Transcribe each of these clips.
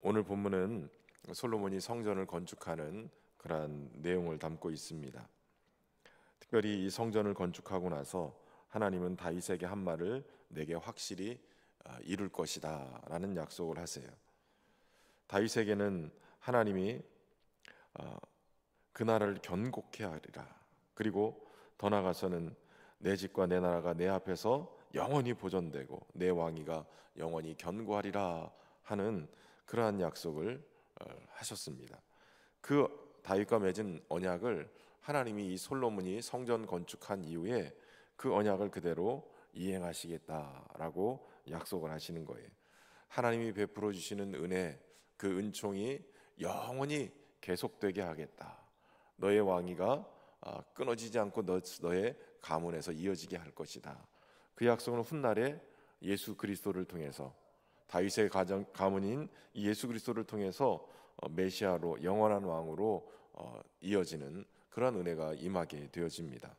오늘 본문은 솔로몬이 성전을 건축하는 그러한 내용을 담고 있습니다. 특별히 이 성전을 건축하고 나서 하나님은 다윗에게 한 말을 내게 확실히 이룰 것이다 라는 약속을 하세요. 다윗에게는 하나님이 그 나라를 견고케 하리라, 그리고 더 나아가서는 내 집과 내 나라가 내 앞에서 영원히 보존되고 내 왕위가 영원히 견고하리라 하는 그러한 약속을 하셨습니다. 그 다윗과 맺은 언약을 하나님이 이 솔로몬이 성전 건축한 이후에 그 언약을 그대로 이행하시겠다라고 약속을 하시는 거예요. 하나님이 베풀어 주시는 은혜, 그 은총이 영원히 계속되게 하겠다. 너의 왕위가 끊어지지 않고 너의 가문에서 이어지게 할 것이다. 그 약속은 훗날에 예수 그리스도를 통해서, 다윗의 가문인 예수 그리스도를 통해서 메시아로, 영원한 왕으로 이어지는 그런 은혜가 임하게 되어집니다.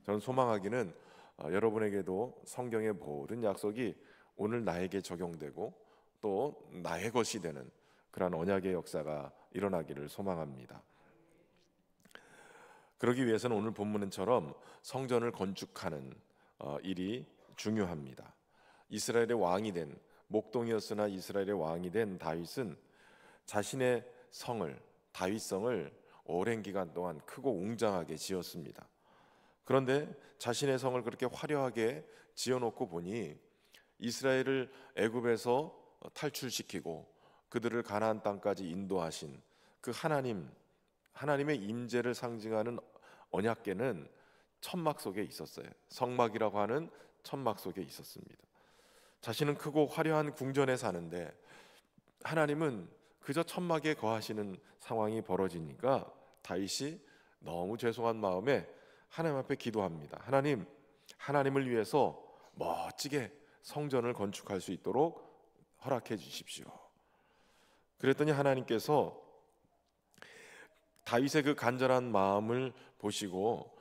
저는 소망하기는 여러분에게도 성경의 모든 약속이 오늘 나에게 적용되고 또 나의 것이 되는 그런 언약의 역사가 일어나기를 소망합니다. 그러기 위해서는 오늘 본문처럼 성전을 건축하는 일이 중요합니다. 이스라엘의 왕이 된, 목동이었으나 이스라엘의 왕이 된 다윗은 자신의 성을, 다윗성을 오랜 기간 동안 크고 웅장하게 지었습니다. 그런데 자신의 성을 그렇게 화려하게 지어놓고 보니 이스라엘을 애굽에서 탈출시키고 그들을 가나안 땅까지 인도하신 그 하나님의 임재를 상징하는 언약궤는 천막 속에 있었어요. 성막이라고 하는 천막 속에 있었습니다. 자신은 크고 화려한 궁전에 사는데 하나님은 그저 천막에 거하시는 상황이 벌어지니까 다윗이 너무 죄송한 마음에 하나님 앞에 기도합니다. 하나님을 위해서 멋지게 성전을 건축할 수 있도록 허락해 주십시오. 그랬더니 하나님께서 다윗의 그 간절한 마음을 보시고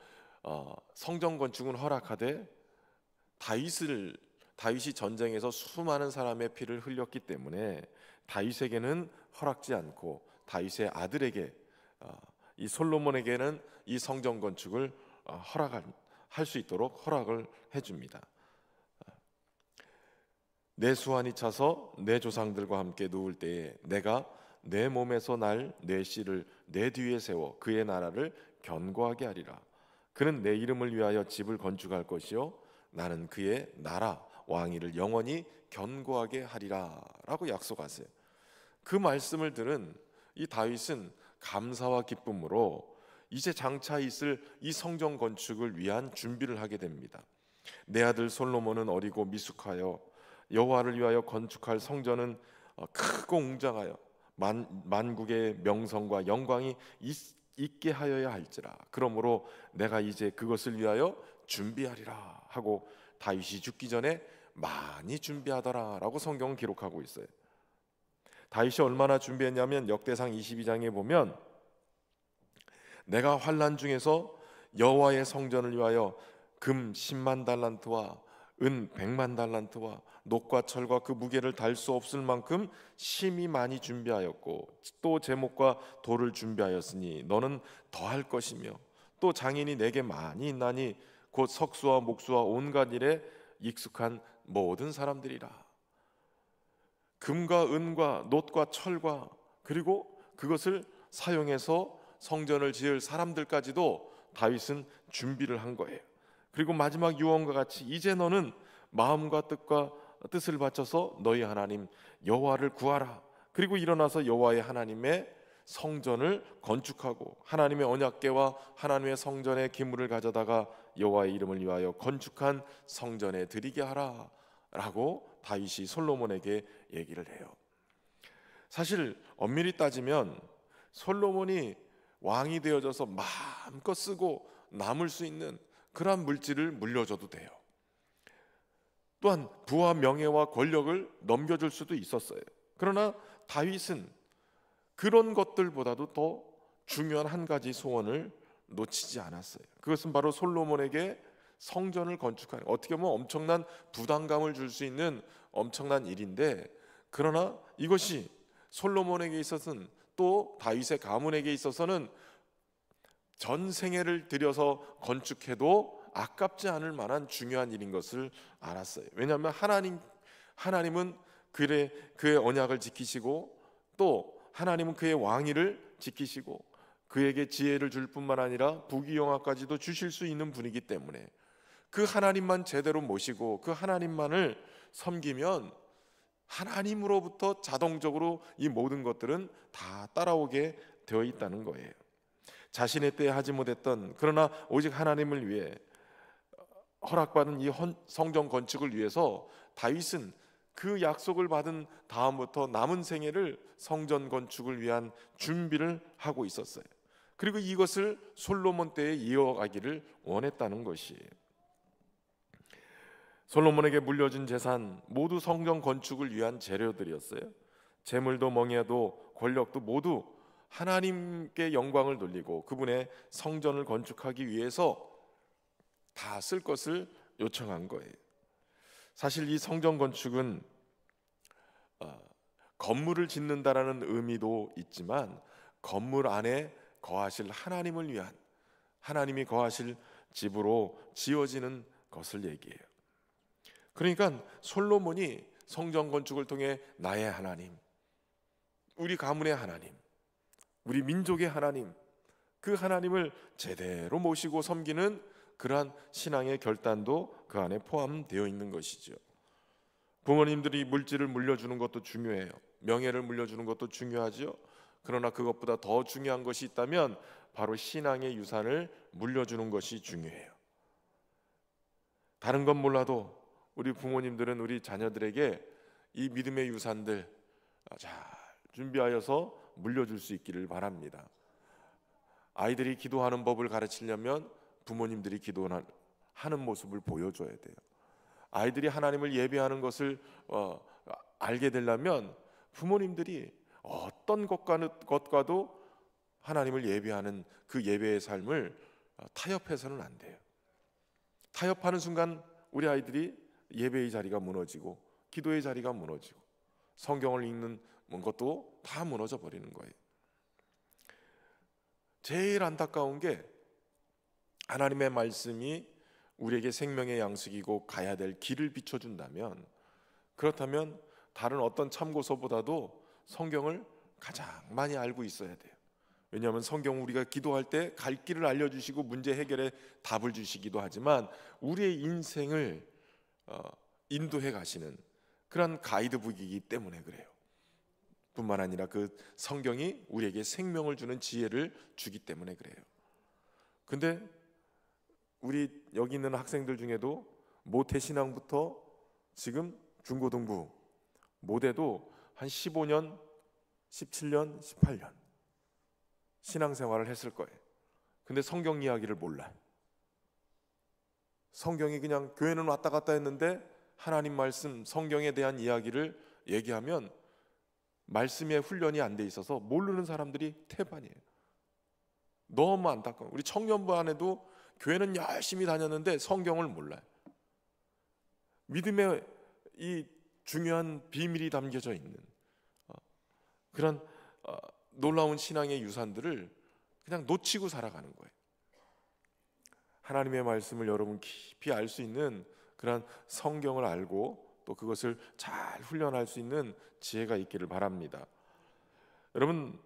성전 건축은 허락하되 다윗이 전쟁에서 수많은 사람의 피를 흘렸기 때문에 다윗에게는 허락지 않고 다윗의 아들에게, 이 솔로몬에게는 이 성전 건축을 할 수 있도록 허락을 해줍니다. 내 수완이 차서 내 조상들과 함께 누울 때에 내가 내 몸에서 날 내 씨를 내 뒤에 세워 그의 나라를 견고하게 하리라. 그는 내 이름을 위하여 집을 건축할 것이요 나는 그의 나라 왕위를 영원히 견고하게 하리라 라고 약속하세요. 그 말씀을 들은 이 다윗은 감사와 기쁨으로 이제 장차 있을 이 성전 건축을 위한 준비를 하게 됩니다. 내 아들 솔로몬은 어리고 미숙하여 여호와를 위하여 건축할 성전은 크고 웅장하여 만국의 명성과 영광이 있게 하여야 할지라. 그러므로 내가 이제 그것을 위하여 준비하리라 하고 다윗이 죽기 전에 많이 준비하더라라고 성경은 기록하고 있어요. 다윗이 얼마나 준비했냐면 역대상 22장에 보면 내가 환난 중에서 여호와의 성전을 위하여 금 10만 달란트와 은 100만 달란트와 녹과 철과 그 무게를 달 수 없을 만큼 심히 많이 준비하였고 또 제목과 돌을 준비하였으니 너는 더할 것이며 또 장인이 내게 많이 있나니 곧 석수와 목수와 온갖 일에 익숙한 모든 사람들이라. 금과 은과 놋과 철과 그리고 그것을 사용해서 성전을 지을 사람들까지도 다윗은 준비를 한 거예요. 그리고 마지막 유언과 같이 이제 너는 마음과 뜻을 바쳐서 너희 하나님 여호와를 구하라. 그리고 일어나서 여호와의 하나님의 성전을 건축하고 하나님의 언약궤와 하나님의 성전의 기물을 가져다가 여호와의 이름을 위하여 건축한 성전에 드리게 하라 라고 다윗이 솔로몬에게 얘기를 해요. 사실 엄밀히 따지면 솔로몬이 왕이 되어져서 마음껏 쓰고 남을 수 있는 그러한 물질을 물려줘도 돼요. 또한 부와 명예와 권력을 넘겨줄 수도 있었어요. 그러나 다윗은 그런 것들보다도 더 중요한 한 가지 소원을 놓치지 않았어요. 그것은 바로 솔로몬에게 성전을 건축하는, 어떻게 보면 엄청난 부담감을 줄 수 있는 엄청난 일인데, 그러나 이것이 솔로몬에게 있어서는, 또 다윗의 가문에게 있어서는 전 생애를 들여서 건축해도 아깝지 않을 만한 중요한 일인 것을 알았어요. 왜냐하면 하나님은 그의 언약을 지키시고, 또 하나님은 그의 왕위를 지키시고 그에게 지혜를 줄 뿐만 아니라 부귀영화까지도 주실 수 있는 분이기 때문에 그 하나님만 제대로 모시고 그 하나님만을 섬기면 하나님으로부터 자동적으로 이 모든 것들은 다 따라오게 되어 있다는 거예요. 자신의 때에 하지 못했던, 그러나 오직 하나님을 위해 허락받은 이 성전 건축을 위해서 다윗은 그 약속을 받은 다음부터 남은 생애를 성전 건축을 위한 준비를 하고 있었어요. 그리고 이것을 솔로몬 때에 이어가기를 원했다는 것이에요. 솔로몬에게 물려준 재산 모두 성전 건축을 위한 재료들이었어요. 재물도 멍에도 권력도 모두 하나님께 영광을 돌리고 그분의 성전을 건축하기 위해서 다 쓸 것을 요청한 거예요. 사실 이 성전 건축은 건물을 짓는다라는 의미도 있지만 건물 안에 거하실 하나님을 위한, 하나님이 거하실 집으로 지어지는 것을 얘기해요. 그러니까 솔로몬이 성전 건축을 통해 나의 하나님, 우리 가문의 하나님, 우리 민족의 하나님, 그 하나님을 제대로 모시고 섬기는 그러한 신앙의 결단도 그 안에 포함되어 있는 것이죠. 부모님들이 물질을 물려주는 것도 중요해요. 명예를 물려주는 것도 중요하죠. 그러나 그것보다 더 중요한 것이 있다면 바로 신앙의 유산을 물려주는 것이 중요해요. 다른 건 몰라도 우리 부모님들은 우리 자녀들에게 이 믿음의 유산들 잘 준비하여서 물려줄 수 있기를 바랍니다. 아이들이 기도하는 법을 가르치려면 부모님들이 기도하는 모습을 보여줘야 돼요. 아이들이 하나님을 예배하는 것을 알게 되려면 부모님들이 어떤 것과도 하나님을 예배하는 그 예배의 삶을 타협해서는 안 돼요. 타협하는 순간 우리 아이들이 예배의 자리가 무너지고 기도의 자리가 무너지고 성경을 읽는 것도 다 무너져 버리는 거예요. 제일 안타까운 게 하나님의 말씀이 우리에게 생명의 양식이고 가야 될 길을 비춰준다면, 그렇다면 다른 어떤 참고서보다도 성경을 가장 많이 알고 있어야 돼요. 왜냐하면 성경 우리가 기도할 때 갈 길을 알려주시고 문제 해결에 답을 주시기도 하지만 우리의 인생을 인도해 가시는 그런 가이드북이기 때문에 그래요. 뿐만 아니라 그 성경이 우리에게 생명을 주는 지혜를 주기 때문에 그래요. 근데 우리 여기 있는 학생들 중에도 모태신앙부터 지금 중고등부 모대도 한 15년, 17년, 18년 신앙생활을 했을 거예요. 근데 성경 이야기를 몰라요. 성경이 그냥 교회는 왔다 갔다 했는데 하나님 말씀, 성경에 대한 이야기를 얘기하면 말씀에 훈련이 안 돼 있어서 모르는 사람들이 태반이에요. 너무 안타까워요. 우리 청년부 안에도 교회는 열심히 다녔는데 성경을 몰라요. 믿음의 이 중요한 비밀이 담겨져 있는 그런 놀라운 신앙의 유산들을 그냥 놓치고 살아가는 거예요. 하나님의 말씀을 여러분 깊이 알 수 있는 그런 성경을 알고 또 그것을 잘 훈련할 수 있는 지혜가 있기를 바랍니다. 여러분,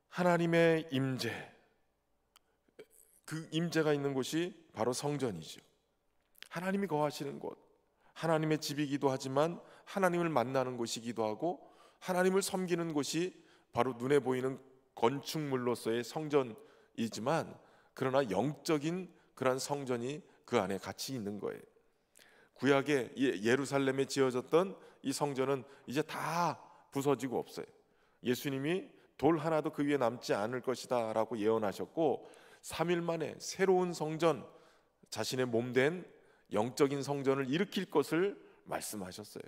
하나님의 임재, 그 임재가 있는 곳이 바로 성전이죠. 하나님이 거하시는 곳, 하나님의 집이기도 하지만 하나님을 만나는 곳이기도 하고 하나님을 섬기는 곳이 바로 눈에 보이는 건축물로서의 성전이지만, 그러나 영적인 그런 성전이 그 안에 같이 있는 거예요. 구약에 예루살렘에 지어졌던 이 성전은 이제 다 부서지고 없어요. 예수님이 돌 하나도 그 위에 남지 않을 것이다 라고 예언하셨고 3일 만에 새로운 성전, 자신의 몸된 영적인 성전을 일으킬 것을 말씀하셨어요.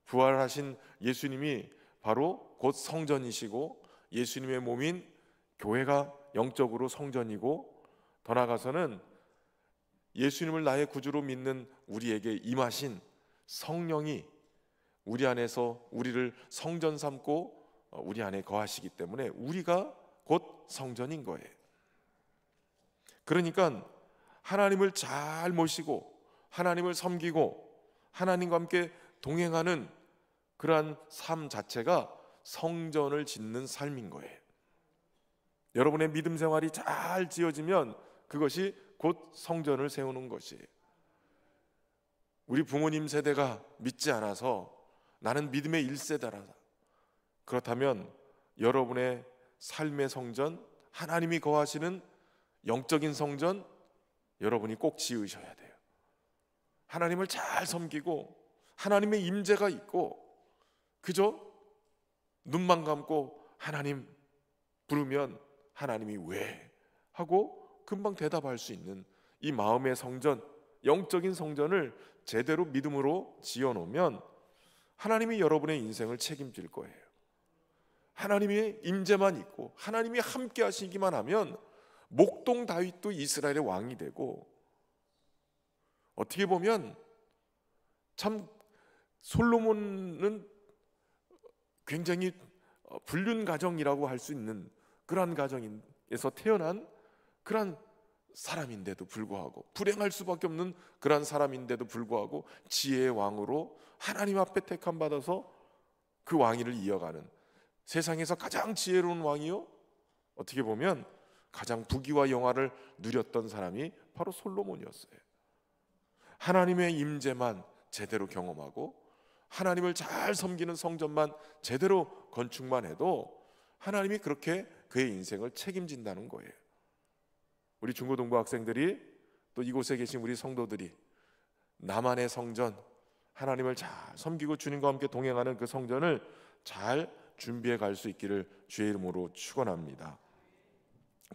부활하신 예수님이 바로 곧 성전이시고 예수님의 몸인 교회가 영적으로 성전이고, 더 나아가서는 예수님을 나의 구주로 믿는 우리에게 임하신 성령이 우리 안에서 우리를 성전 삼고 우리 안에 거하시기 때문에 우리가 곧 성전인 거예요. 그러니까 하나님을 잘 모시고 하나님을 섬기고 하나님과 함께 동행하는 그러한 삶 자체가 성전을 짓는 삶인 거예요. 여러분의 믿음 생활이 잘 지어지면 그것이 곧 성전을 세우는 것이에요. 우리 부모님 세대가 믿지 않아서 나는 믿음의 1세대라. 그렇다면 여러분의 삶의 성전, 하나님이 거하시는 영적인 성전, 여러분이 꼭 지으셔야 돼요. 하나님을 잘 섬기고 하나님의 임재가 있고 그저 눈만 감고 하나님 부르면 하나님이 왜? 하고 금방 대답할 수 있는 이 마음의 성전, 영적인 성전을 제대로 믿음으로 지어놓으면 하나님이 여러분의 인생을 책임질 거예요. 하나님의 임재만 있고 하나님이 함께 하시기만 하면 목동 다윗도 이스라엘의 왕이 되고, 어떻게 보면 참 솔로몬은 굉장히 불륜 가정이라고 할 수 있는 그러한 가정에서 태어난 그러한 사람인데도 불구하고, 불행할 수밖에 없는 그러한 사람인데도 불구하고 지혜의 왕으로 하나님 앞에 택함 받아서 그 왕위를 이어가는, 세상에서 가장 지혜로운 왕이요, 어떻게 보면 가장 부귀와 영화를 누렸던 사람이 바로 솔로몬이었어요. 하나님의 임재만 제대로 경험하고 하나님을 잘 섬기는 성전만 제대로 건축만 해도 하나님이 그렇게 그의 인생을 책임진다는 거예요. 우리 중고등부 학생들이, 또 이곳에 계신 우리 성도들이 나만의 성전, 하나님을 잘 섬기고 주님과 함께 동행하는 그 성전을 잘 준비해 갈 수 있기를 주의 이름으로 축원합니다.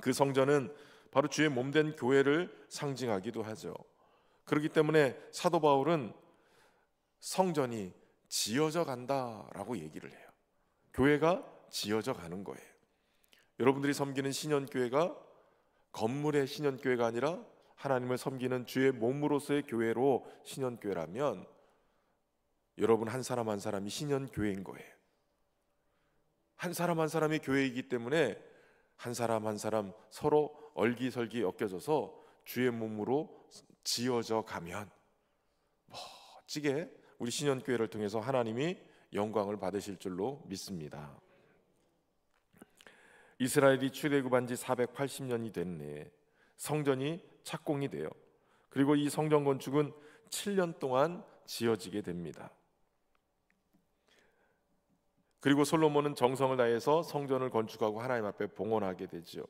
그 성전은 바로 주의 몸된 교회를 상징하기도 하죠. 그렇기 때문에 사도 바울은 성전이 지어져 간다라고 얘기를 해요. 교회가 지어져 가는 거예요. 여러분들이 섬기는 신현교회가 건물의 신현교회가 아니라 하나님을 섬기는 주의 몸으로서의 교회로 신현교회라면 여러분 한 사람 한 사람이 신현교회인 거예요. 한 사람 한 사람이 교회이기 때문에 한 사람 한 사람 서로 얼기설기 엮여져서 주의 몸으로 지어져 가면 멋지게 우리 신현교회를 통해서 하나님이 영광을 받으실 줄로 믿습니다. 이스라엘이 출애굽한 지 480년이 됐네. 성전이 착공이 돼요. 그리고 이 성전 건축은 7년 동안 지어지게 됩니다. 그리고 솔로몬은 정성을 다해서 성전을 건축하고 하나님 앞에 봉헌하게 되죠.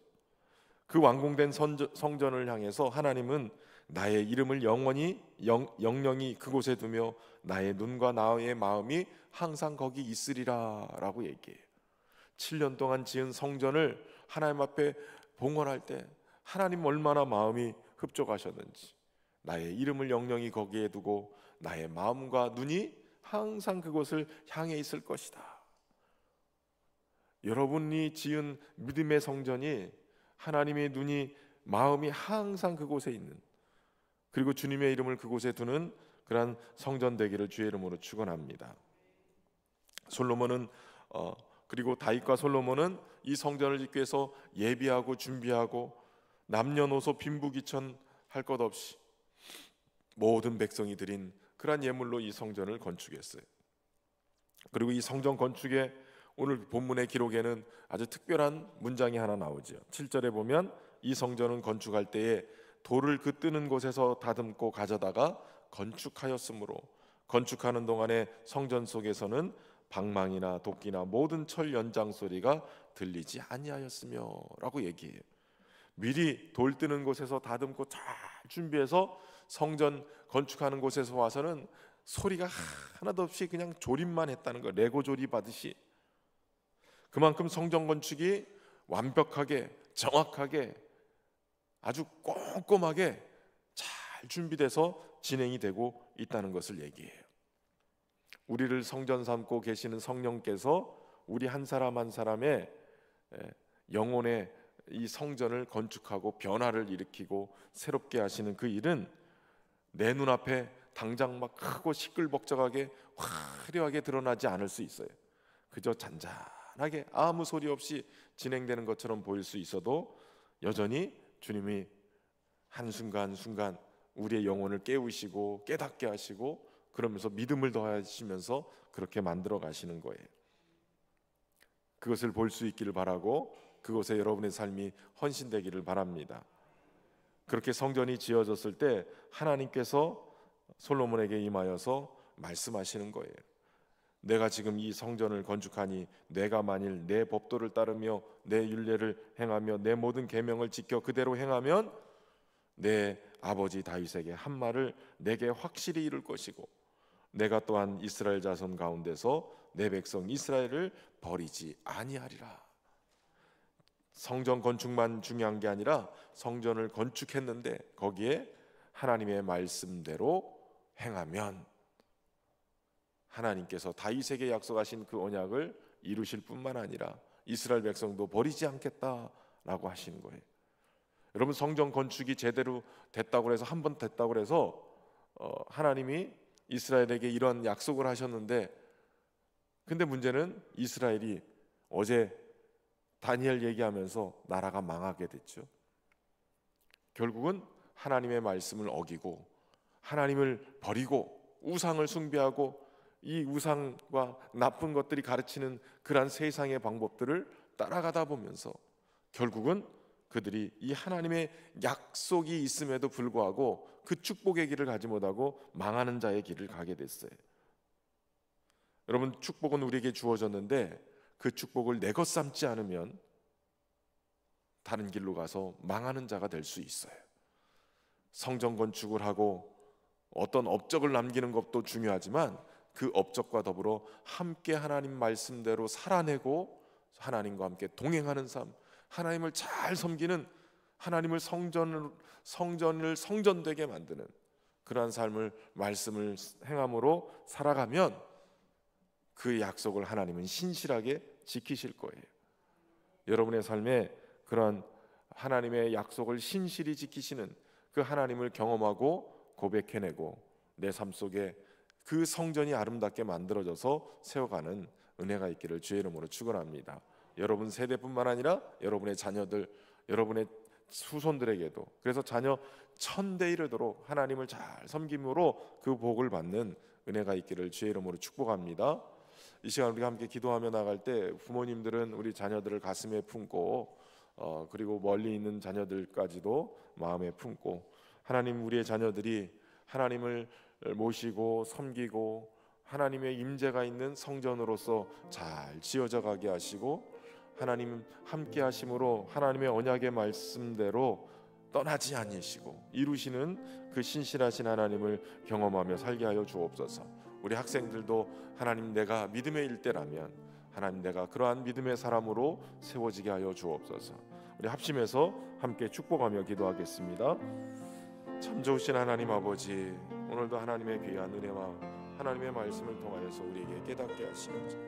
그 완공된 성전을 향해서 하나님은 나의 이름을 영영히 그곳에 두며 나의 눈과 나의 마음이 항상 거기 있으리라 라고 얘기해요. 7년 동안 지은 성전을 하나님 앞에 봉헌할 때 하나님 얼마나 마음이 흡족하셨는지, 나의 이름을 영영히 거기에 두고 나의 마음과 눈이 항상 그곳을 향해 있을 것이다. 여러분이 지은 믿음의 성전이 하나님의 눈이, 마음이 항상 그곳에 있는, 그리고 주님의 이름을 그곳에 두는 그러한 성전 되기를 주의 이름으로 축원합니다. 솔로몬은 그리고 다윗과 솔로몬은 이 성전을 짓기 위해서 예비하고 준비하고 남녀노소 빈부귀천 할 것 없이 모든 백성이 드린 그러한 예물로 이 성전을 건축했어요. 그리고 이 성전 건축에 오늘 본문의 기록에는 아주 특별한 문장이 하나 나오죠. 7절에 보면 이 성전은 건축할 때에 돌을 그 뜨는 곳에서 다듬고 가져다가 건축하였으므로 건축하는 동안에 성전 속에서는 방망이나 도끼나 모든 철 연장 소리가 들리지 아니하였으며 라고 얘기해요. 미리 돌 뜨는 곳에서 다듬고 잘 준비해서 성전 건축하는 곳에서 와서는 소리가 하나도 없이 그냥 조립만 했다는 거, 레고 조립하듯이. 그만큼 성전 건축이 완벽하게, 정확하게, 아주 꼼꼼하게 잘 준비돼서 진행이 되고 있다는 것을 얘기해요. 우리를 성전 삼고 계시는 성령께서 우리 한 사람 한 사람의 영혼의 이 성전을 건축하고 변화를 일으키고 새롭게 하시는 그 일은 내 눈앞에 당장 막 크고 시끌벅적하게 화려하게 드러나지 않을 수 있어요. 그저 잔잔하게 아무 소리 없이 진행되는 것처럼 보일 수 있어도 여전히 주님이 한순간순간 우리의 영혼을 깨우시고 깨닫게 하시고 그러면서 믿음을 더하시면서 그렇게 만들어 가시는 거예요. 그것을 볼 수 있기를 바라고 그곳에 여러분의 삶이 헌신되기를 바랍니다. 그렇게 성전이 지어졌을 때 하나님께서 솔로몬에게 임하여서 말씀하시는 거예요. 내가 지금 이 성전을 건축하니 내가 만일 내 법도를 따르며 내 율례를 행하며 내 모든 계명을 지켜 그대로 행하면 내 아버지 다윗에게 한 말을 내게 확실히 이룰 것이고 내가 또한 이스라엘 자손 가운데서 내 백성 이스라엘을 버리지 아니하리라. 성전 건축만 중요한 게 아니라 성전을 건축했는데 거기에 하나님의 말씀대로 행하면 하나님께서 다윗에게 약속하신 그 언약을 이루실 뿐만 아니라 이스라엘 백성도 버리지 않겠다라고 하시는 거예요. 여러분, 성전 건축이 제대로 됐다고 해서 한 번 됐다고 해서 하나님이 이스라엘에게 이런 약속을 하셨는데, 근데 문제는 이스라엘이 어제 다니엘 얘기하면서 나라가 망하게 됐죠. 결국은 하나님의 말씀을 어기고 하나님을 버리고 우상을 숭배하고 이 우상과 나쁜 것들이 가르치는 그러한 세상의 방법들을 따라가다 보면서 결국은 그들이 이 하나님의 약속이 있음에도 불구하고 그 축복의 길을 가지 못하고 망하는 자의 길을 가게 됐어요. 여러분, 축복은 우리에게 주어졌는데 그 축복을 내 것 삼지 않으면 다른 길로 가서 망하는 자가 될 수 있어요. 성전 건축을 하고 어떤 업적을 남기는 것도 중요하지만 그 업적과 더불어 함께 하나님 말씀대로 살아내고 하나님과 함께 동행하는 삶, 하나님을 잘 섬기는, 하나님을 성전을 성전되게 만드는 그러한 삶을 말씀을 행함으로 살아가면 그 약속을 하나님은 신실하게 지키실 거예요. 여러분의 삶에 그러한 하나님의 약속을 신실히 지키시는 그 하나님을 경험하고 고백해내고 내 삶 속에 그 성전이 아름답게 만들어져서 세워가는 은혜가 있기를 주의 이름으로 축원합니다. 여러분 세대뿐만 아니라 여러분의 자녀들, 여러분의 후손들에게도, 그래서 자녀 1000대 이르도록 하나님을 잘 섬김으로 그 복을 받는 은혜가 있기를 주의 이름으로 축복합니다. 이 시간 우리가 함께 기도하며 나갈 때 부모님들은 우리 자녀들을 가슴에 품고 그리고 멀리 있는 자녀들까지도 마음에 품고, 하나님, 우리의 자녀들이 하나님을 모시고 섬기고 하나님의 임재가 있는 성전으로서 잘 지어져 가게 하시고 하나님 함께 하심으로 하나님의 언약의 말씀대로 떠나지 아니시고 이루시는 그 신실하신 하나님을 경험하며 살게 하여 주옵소서. 우리 학생들도 하나님, 내가 믿음의 일대라면 하나님, 내가 그러한 믿음의 사람으로 세워지게 하여 주옵소서. 우리 합심해서 함께 축복하며 기도하겠습니다. 참 좋으신 하나님 아버지, 오늘도 하나님의 귀한 은혜와 하나님의 말씀을 통하여서 우리에게 깨닫게 하시면서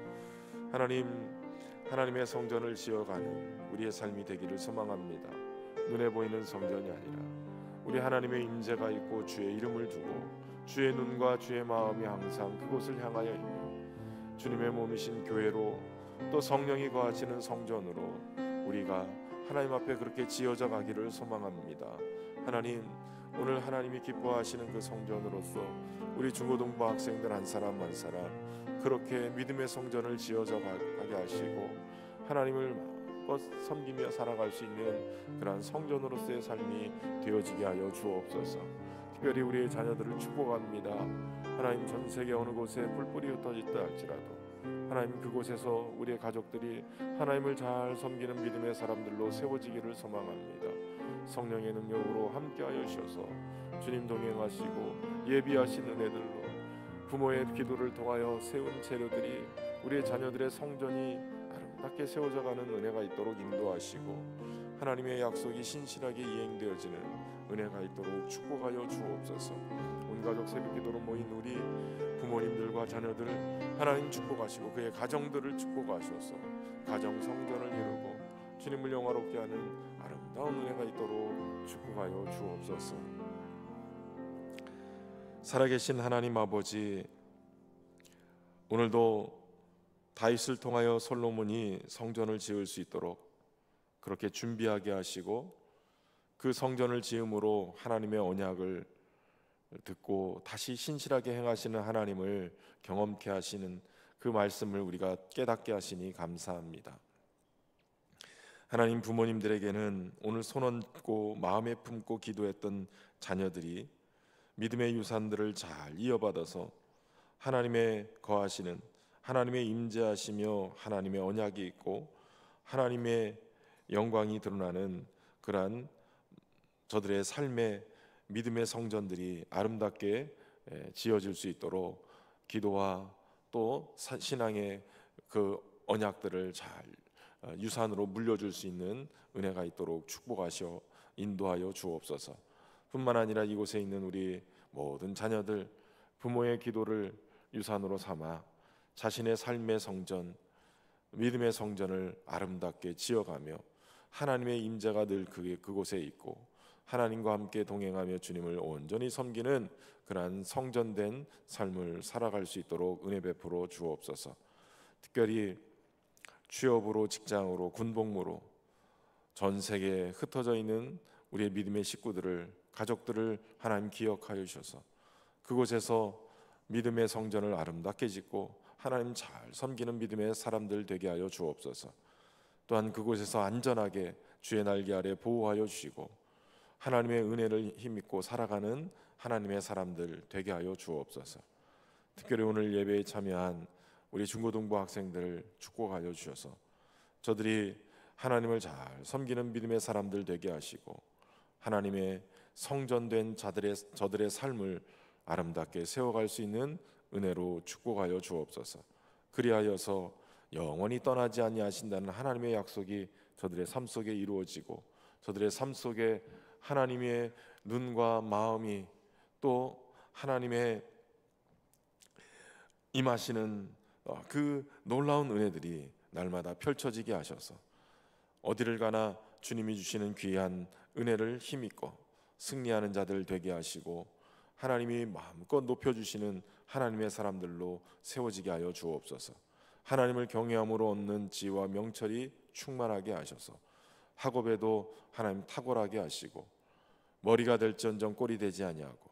하나님의 성전을 지어가는 우리의 삶이 되기를 소망합니다. 눈에 보이는 성전이 아니라 우리 하나님의 임재가 있고 주의 이름을 두고 주의 눈과 주의 마음이 항상 그곳을 향하여 있고 주님의 몸이신 교회로 또 성령이 거하시는 성전으로 우리가 하나님 앞에 그렇게 지어져 가기를 소망합니다. 하나님, 오늘 하나님이 기뻐하시는 그 성전으로서 우리 중고등부 학생들 한 사람 한 사람 그렇게 믿음의 성전을 지어져 가게 하시고 하나님을 마음껏 섬기며 살아갈 수 있는 그러한 성전으로서의 삶이 되어지게 하여 주옵소서. 특별히 우리의 자녀들을 축복합니다. 하나님, 전 세계 어느 곳에 불불이 흩어졌다 할지라도 하나님, 그곳에서 우리의 가족들이 하나님을 잘 섬기는 믿음의 사람들로 세워지기를 소망합니다. 성령의 능력으로 함께하여 주셔서 주님 동행하시고 예비하신 은혜들로 부모의 기도를 통하여 세운 재료들이 우리의 자녀들의 성전이 아름답게 세워져가는 은혜가 있도록 인도하시고 하나님의 약속이 신실하게 이행되어지는 은혜가 있도록 축복하여 주옵소서. 온 가족 새벽 기도로 모인 우리 부모님들과 자녀들 하나님 축복하시고 그의 가정들을 축복하셔서 가정 성전을 이루고 주님을 영화롭게 하는 아름다운 은혜가 있도록 축복하여 주옵소서. 살아계신 하나님 아버지, 오늘도 다윗을 통하여 솔로몬이 성전을 지을 수 있도록 그렇게 준비하게 하시고, 그 성전을 지음으로 하나님의 언약을 듣고 다시 신실하게 행하시는 하나님을 경험케 하시는 그 말씀을 우리가 깨닫게 하시니 감사합니다. 하나님, 부모님들에게는 오늘 손 얹고 마음에 품고 기도했던 자녀들이 믿음의 유산들을 잘 이어받아서 하나님의 거하시는, 하나님의 임재하시며 하나님의 언약이 있고 하나님의 영광이 드러나는 그러한 저들의 삶의 믿음의 성전들이 아름답게 지어질 수 있도록 기도와 또 신앙의 그 언약들을 잘 유산으로 물려줄 수 있는 은혜가 있도록 축복하셔 인도하여 주옵소서. 뿐만 아니라 이곳에 있는 우리 모든 자녀들, 부모의 기도를 유산으로 삼아 자신의 삶의 성전, 믿음의 성전을 아름답게 지어가며 하나님의 임재가 늘 그곳에 있고 하나님과 함께 동행하며 주님을 온전히 섬기는 그러한 성전된 삶을 살아갈 수 있도록 은혜 베풀어 주옵소서. 특별히 취업으로, 직장으로, 군복무로 전 세계에 흩어져 있는 우리의 믿음의 식구들을, 가족들을 하나님 기억하여 주셔서 그곳에서 믿음의 성전을 아름답게 짓고 하나님 잘 섬기는 믿음의 사람들 되게 하여 주옵소서. 또한 그곳에서 안전하게 주의 날개 아래 보호하여 주시고 하나님의 은혜를 힘입고 살아가는 하나님의 사람들 되게 하여 주옵소서. 특별히 오늘 예배에 참여한 우리 중고등부 학생들 축복하여 주셔서 저들이 하나님을 잘 섬기는 믿음의 사람들 되게 하시고 하나님의 성전된 저들의 삶을 아름답게 세워갈 수 있는 은혜로 축복하여 주옵소서. 그리하여서 영원히 떠나지 아니하신다는 하나님의 약속이 저들의 삶 속에 이루어지고 저들의 삶 속에 하나님의 눈과 마음이 또 하나님의 임하시는 그 놀라운 은혜들이 날마다 펼쳐지게 하셔서 어디를 가나 주님이 주시는 귀한 은혜를 힘입고 승리하는 자들 되게 하시고 하나님이 마음껏 높여주시는 하나님의 사람들로 세워지게 하여 주옵소서. 하나님을 경외함으로 얻는 지혜와 명철이 충만하게 하셔서 학업에도 하나님 탁월하게 하시고 머리가 될지언정 꼴이 되지 아니하고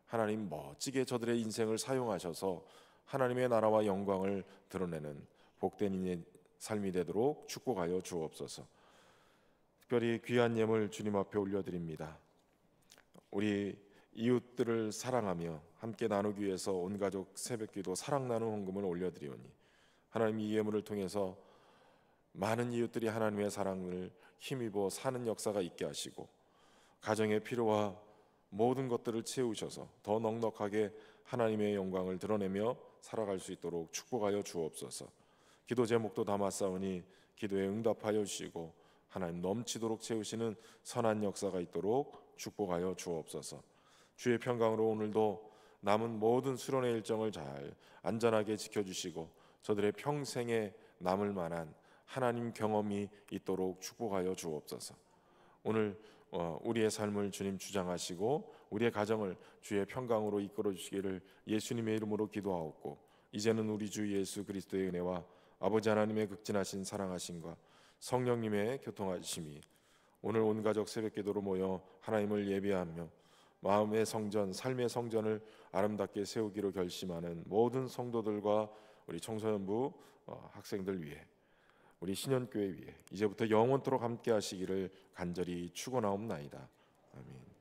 하나님 멋지게 저들의 인생을 사용하셔서 하나님의 나라와 영광을 드러내는 복된 인의 삶이 되도록 축복하여 주옵소서. 특별히 귀한 예물 주님 앞에 올려드립니다. 우리 이웃들을 사랑하며 함께 나누기 위해서 온 가족 새벽기도 사랑 나눔 헌금을 올려드리오니 하나님 이 예물을 통해서 많은 이웃들이 하나님의 사랑을 힘입어 사는 역사가 있게 하시고 가정의 필요와 모든 것들을 채우셔서 더 넉넉하게 하나님의 영광을 드러내며 살아갈 수 있도록 축복하여 주옵소서. 기도 제목도 담았사오니 기도에 응답하여 주시고 하나님 넘치도록 채우시는 선한 역사가 있도록 축복하여 주옵소서. 주의 평강으로 오늘도 남은 모든 수련의 일정을 잘 안전하게 지켜주시고 저들의 평생에 남을 만한 하나님 경험이 있도록 축복하여 주옵소서. 오늘 우리의 삶을 주님 주장하시고 우리의 가정을 주의 평강으로 이끌어 주시기를 예수님의 이름으로 기도하옵고 이제는 우리 주 예수 그리스도의 은혜와 아버지 하나님의 극진하신 사랑하심과 성령님의 교통하심이 오늘 온 가족 새벽기도로 모여 하나님을 예배하며 마음의 성전, 삶의 성전을 아름답게 세우기로 결심하는 모든 성도들과 우리 청소년부 학생들 위해 우리 신현교회 위해 이제부터 영원토록 함께 하시기를 간절히 축원하옵나이다. 아멘.